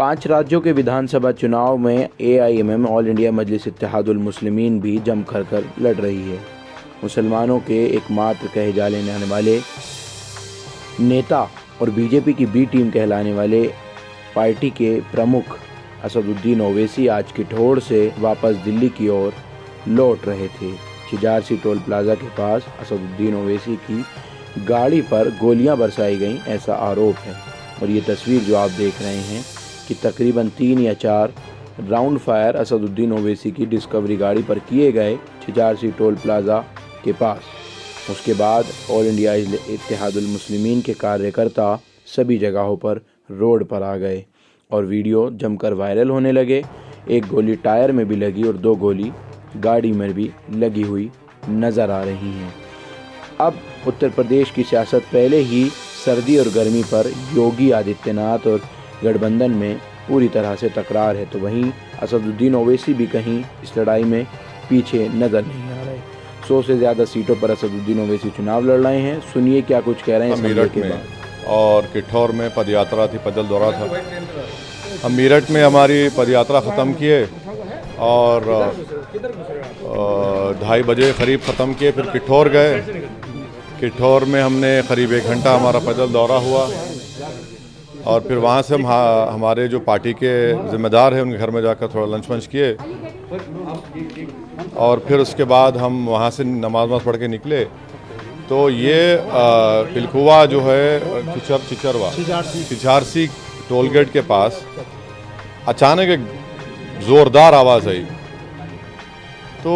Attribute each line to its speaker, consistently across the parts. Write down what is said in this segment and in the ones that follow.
Speaker 1: 5 राज्यों के विधानसभा चुनाव में AIMM ऑल इंडिया मजलिस इत्तेहादुल मुस्लिमीन भी जमकर कर लड़ रही है। मुसलमानों के एकमात्र कहे जाने वाले नेता और बीजेपी की बी टीम कहलाने वाले पार्टी के प्रमुख असदुद्दीन ओवैसी आज किठौर से वापस दिल्ली की ओर लौट रहे थे। छिजारसी टोल प्लाजा के पास असदुद्दीन ओवैसी की गाड़ी पर गोलियां बरसाई गईं, ऐसा आरोप है। और ये तस्वीर जो आप देख रहे हैं कि तकरीबन 3 या 4 राउंड फायर असदुद्दीन ओवैसी की डिस्कवरी गाड़ी पर किए गए छिजारसी टोल प्लाजा के पास। उसके बाद ऑल इंडिया इत्तेहादुल मुस्लिमीन के कार्यकर्ता सभी जगहों पर रोड पर आ गए और वीडियो जमकर वायरल होने लगे। एक गोली टायर में भी लगी और 2 गोली गाड़ी में भी लगी हुई नज़र आ रही हैं। अब उत्तर प्रदेश की सियासत पहले ही सर्दी और गर्मी पर योगी आदित्यनाथ और गठबंधन में पूरी तरह से तकरार है, तो वहीं असदुद्दीन ओवैसी भी कहीं इस लड़ाई में पीछे नज़र नहीं आ रहे। 100 से ज़्यादा सीटों पर असदुद्दीन ओवैसी चुनाव लड़ रहे हैं। सुनिए क्या कुछ कह रहे हैं।
Speaker 2: मीरठ में और किठौर में पदयात्रा थी, पैदल दौरा था। हम मीरठ में हमारी पदयात्रा ख़त्म किए और 2:30 बजे करीब ख़त्म किए। फिर किठौर गए। किठौर में हमने करीब 1 घंटा हमारा पैदल दौरा हुआ और फिर वहाँ से हम हमारे जो पार्टी के ज़िम्मेदार हैं उनके घर में जाकर थोड़ा लंच वंच किए और फिर उसके बाद हम वहाँ से नमाज पढ़ के निकले। तो ये पिलखुवा जो है छिजारसी टोल गेट के पास अचानक एक ज़ोरदार आवाज़ आई। तो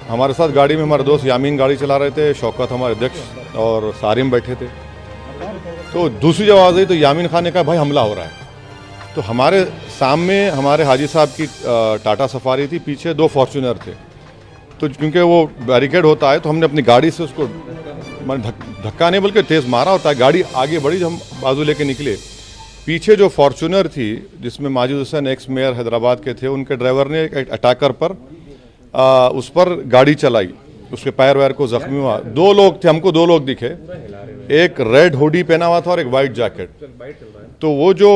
Speaker 2: हमारे साथ गाड़ी में हमारे दोस्त यामीन गाड़ी चला रहे थे, शौकत हमारे अध्यक्ष और सारिम बैठे थे। तो दूसरी जब आवाज़ आई तो यामीन खान ने कहा भाई हमला हो रहा है। तो हमारे सामने हमारे हाजी साहब की टाटा सफारी थी, पीछे 2 फॉर्च्यूनर थे। तो क्योंकि वो बैरिकेड होता है तो हमने अपनी गाड़ी से उसको धक्का नहीं बल्कि तेज़ मारा होता है। गाड़ी आगे बढ़ी, जब हम बाजू लेके निकले, पीछे जो फॉर्च्यूनर थी जिसमें माजिद हुसैन एक्स मेयर हैदराबाद के थे, उनके ड्राइवर ने एक अटैकर पर उस पर गाड़ी चलाई, उसके पैर वैर को जख्मी हुआ। 2 लोग थे, हमको 2 लोग दिखे, एक रेड हुडी पहना हुआ था और एक वाइट जैकेट। तो वो जो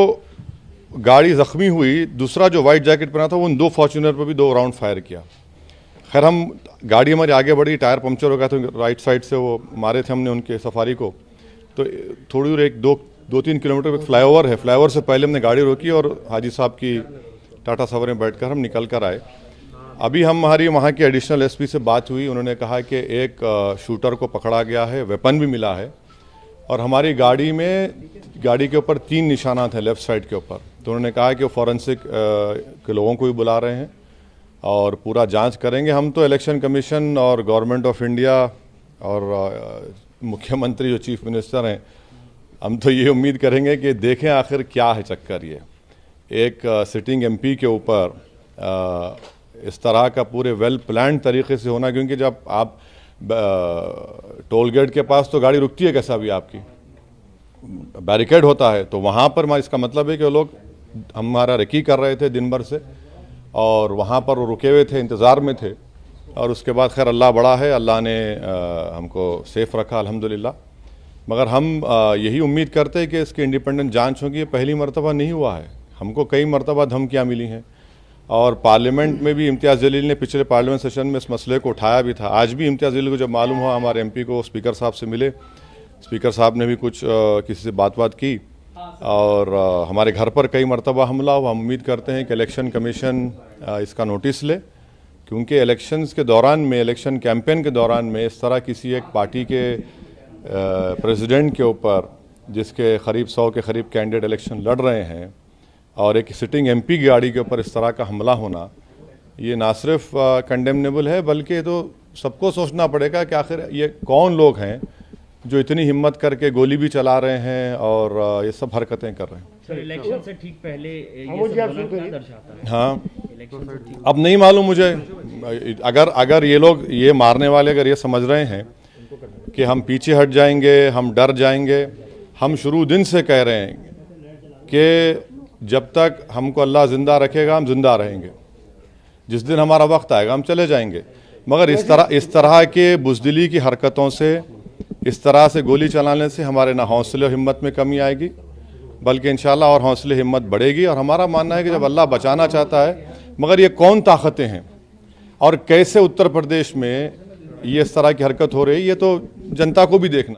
Speaker 2: गाड़ी जख्मी हुई, दूसरा जो वाइट जैकेट पहना था, उन 2 फॉर्च्यूनर पर भी 2 राउंड फायर किया। खैर हम गाड़ी हमारी आगे बढ़ी, टायर पंक्चर हो गया तो राइट साइड से वो मारे थे हमने उनके सफारी को। तो थोड़ी दूर एक 2-3 किलोमीटर एक फ्लाईओवर है, फ्लाईओवर से पहले हमने गाड़ी रोकी और हाजी साहब की टाटा सवारी में बैठकर हम निकल कर आए। अभी हमारी वहाँ के एडिशनल एसपी से बात हुई, उन्होंने कहा कि एक शूटर को पकड़ा गया है, वेपन भी मिला है और हमारी गाड़ी के ऊपर 3 निशानात हैं लेफ़्ट साइड के ऊपर। तो उन्होंने कहा कि वो फॉरेंसिक के लोगों को भी बुला रहे हैं और पूरा जांच करेंगे। हम तो इलेक्शन कमीशन और गवर्नमेंट ऑफ इंडिया और मुख्यमंत्री जो चीफ मिनिस्टर हैं, हम तो ये उम्मीद करेंगे कि देखें आखिर क्या है चक्कर। ये एक सिटिंग MP के ऊपर इस तरह का पूरे वेल प्लान तरीके से होना, क्योंकि जब आप टोल गेट के पास तो गाड़ी रुकती है कैसा भी, आपकी बैरिकेड होता है, तो वहाँ पर इसका मतलब है कि वो लोग हमारा रेकी कर रहे थे दिन भर से और वहाँ पर वो रुके हुए थे, इंतज़ार में थे। और उसके बाद खैर अल्लाह बड़ा है, अल्लाह ने हमको सेफ़ रखा अल्हम्दुलिल्लाह। मगर हम यही उम्मीद करते हैं कि इसकी इंडिपेंडेंट जांच होगी। पहली मरतबा नहीं हुआ है, हमको कई मरतबा धमकियाँ मिली हैं और पार्लियामेंट में भी इम्तियाज़ जलील ने पिछले पार्लियामेंट सेशन में इस मसले को उठाया भी था। आज भी इम्तियाज़ जलील को जब मालूम हुआ, हमारे MP को स्पीकर साहब से मिले, स्पीकर साहब ने भी कुछ किसी से बात की और हमारे घर पर कई मरतबा हमला हुआ। हम उम्मीद करते हैं कि इलेक्शन कमीशन इसका नोटिस ले, क्योंकि इलेक्शंस के दौरान में, इलेक्शन कैंपेन के दौरान में इस तरह किसी एक पार्टी के प्रेसिडेंट के ऊपर, जिसके करीब 100 के करीब कैंडिडेट इलेक्शन लड़ रहे हैं, और एक सिटिंग MP की गाड़ी के ऊपर इस तरह का हमला होना, ये ना सिर्फ कंडेमनेबल है बल्कि तो सबको सोचना पड़ेगा कि आखिर ये कौन लोग हैं जो इतनी हिम्मत करके गोली भी चला रहे हैं और ये सब हरकतें कर रहे हैं।
Speaker 3: सर, इलेक्शन से ठीक पहले ये सब क्या दर्शाता है?
Speaker 2: हाँ, अब नहीं मालूम मुझे। अगर ये लोग, ये मारने वाले अगर ये समझ रहे हैं कि हम पीछे हट जाएंगे, हम डर जाएंगे, हम शुरू दिन से कह रहे हैं कि जब तक हमको अल्लाह ज़िंदा रखेगा हम जिंदा रहेंगे, जिस दिन हमारा वक्त आएगा हम चले जाएंगे। मगर इस तरह के बुज़दिली की हरकतों से, इस तरह से गोली चलाने से हमारे ना हौसले और हिम्मत में कमी आएगी बल्कि इंशाल्लाह और हौसले हिम्मत बढ़ेगी। और हमारा मानना है कि जब अल्लाह बचाना चाहता है, मगर ये कौन ताकतें हैं और कैसे उत्तर प्रदेश में ये इस तरह की हरकत हो रही है, ये तो जनता को भी देखना।